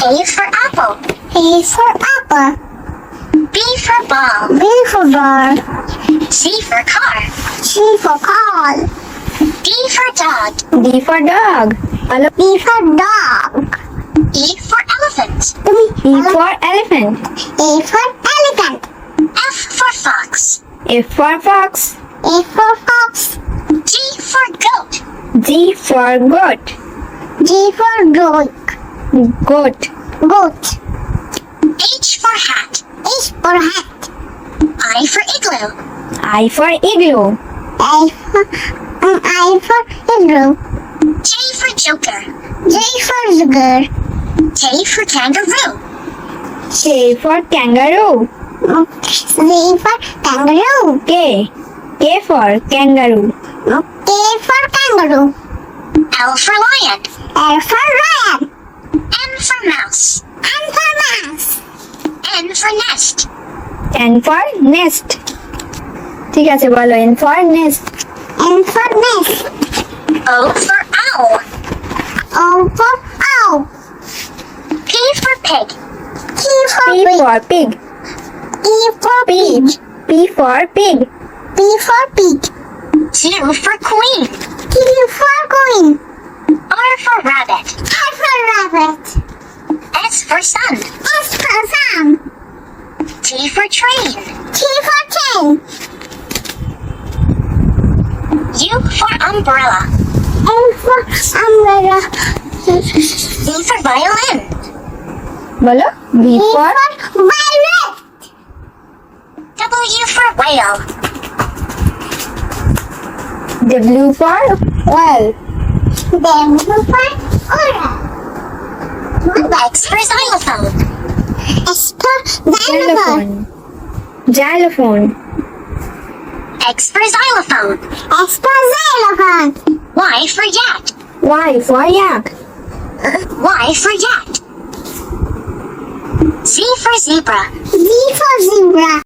A for apple. A for apple. B for ball. B for ball. C for car. C for call. D for dog. D for dog. বলো D for dog. E for elephant. তুমি E for elephant. A for elephant. F for fox. F for fox. A for fox. G for goat. G for goat. G for dog. Goat. Goat. H for hat. H for hat. I for igloo. I for igloo. I for igloo. J for joker. J for sugar. K for kangaroo. K for kangaroo. Z for kangaroo. K. K for kangaroo. K for kangaroo. L for lion. L for lion. M for mouse. N for mouse. N for nest. N for nest. ঠিক আছে বলো N for nest. N for nest. O for owl. O for owl. P for pig. P for P pig. for pig. E for pig. P for pig. P for pig. Q for queen. Q for queen. R for rabbit. R for rabbit. S for sun. S for sun. T for train. T for train. U for umbrella. M for umbrella. V for violin. বলো V V for for violet. W for whale. W for well. W for oral. X for xylophone. S for xylophone. Xylophone. X for xylophone. S for xylophone. Y for yak. Y for yak. Y for yak. Z for zebra. Z for zebra.